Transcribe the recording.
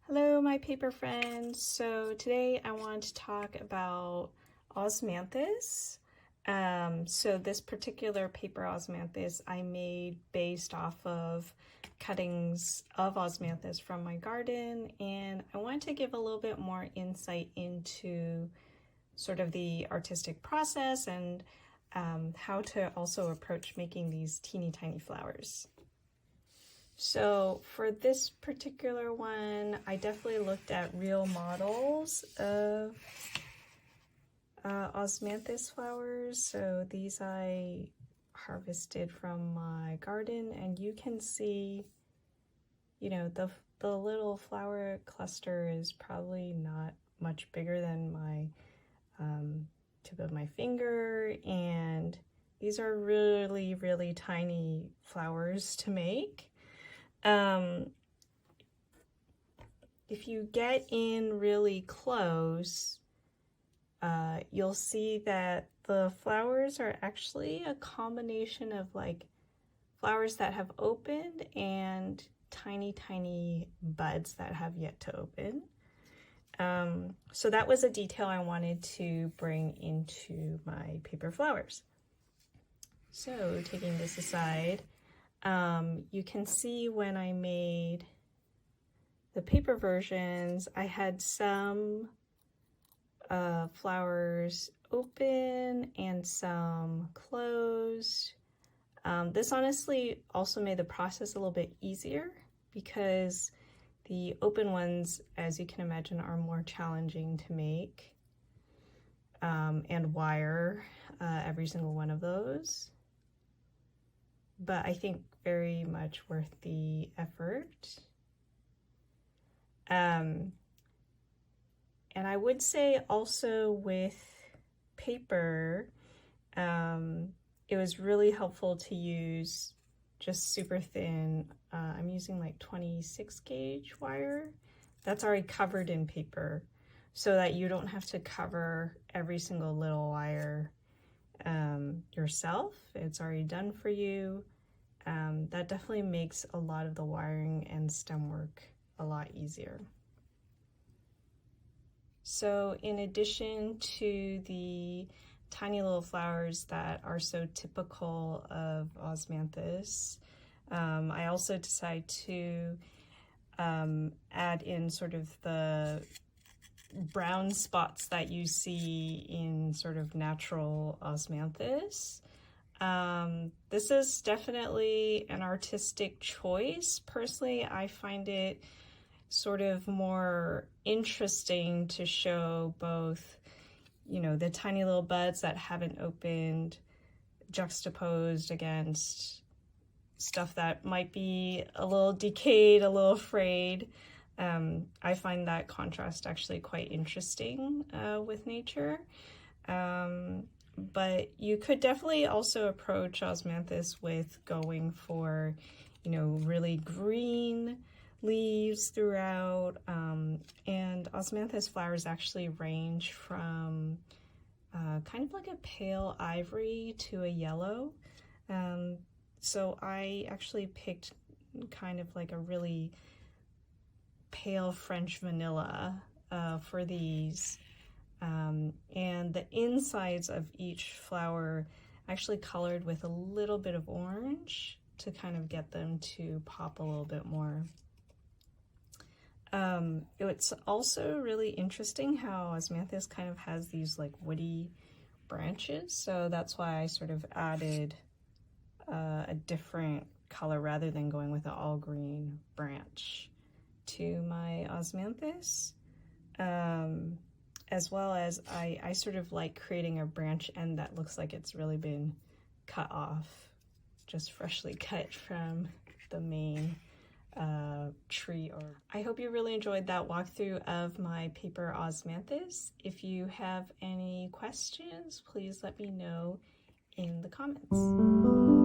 Hello, my paper friends. So today I want to talk about Osmanthus. So this particular paper Osmanthus I made based off of cuttings of Osmanthus from my garden, and I wanted to give a little bit more insight into sort of the artistic process and how to also approach making these teeny tiny flowers. So for this particular one, I definitely looked at real models of Osmanthus flowers. So these I harvested from my garden, and you can see, you know, the little flower cluster is probably not much bigger than my tip of my finger, and these are really, really tiny flowers to make. If you get in really close, you'll see that the flowers are actually a combination of like flowers that have opened and tiny buds that have yet to open. So that was a detail I wanted to bring into my paper flowers. So taking this aside, you can see when I made the paper versions, I had some flowers open and some closed. This honestly also made the process a little bit easier because the open ones, as you can imagine, are more challenging to make and wire every single one of those. But I think very much worth the effort. And I would say also with paper, it was really helpful to use just super thin. I'm using like 26 gauge wire that's already covered in paper so that you don't have to cover every single little wire yourself. It's already done for you. That definitely makes a lot of the wiring and stem work a lot easier. So in addition to the tiny little flowers that are so typical of Osmanthus, I also decided to add in sort of the brown spots that you see in sort of natural Osmanthus. This is definitely an artistic choice. Personally, I find it sort of more interesting to show both, you know, the tiny little buds that haven't opened juxtaposed against stuff that might be a little decayed, a little frayed. I find that contrast actually quite interesting with nature. But you could definitely also approach Osmanthus with going for, you know, really green leaves throughout. And Osmanthus flowers actually range from kind of like a pale ivory to a yellow. So I actually picked kind of like a really pale French vanilla for these. And the insides of each flower actually colored with a little bit of orange to kind of get them to pop a little bit more. It's also really interesting how Osmanthus kind of has these like woody branches, so that's why I sort of added a different color rather than going with an all green branch to my Osmanthus. As well as I sort of like creating a branch end that looks like it's really been cut off, just freshly cut from the main tree. Or I hope you really enjoyed that walkthrough of my paper Osmanthus. If you have any questions, please let me know in the comments.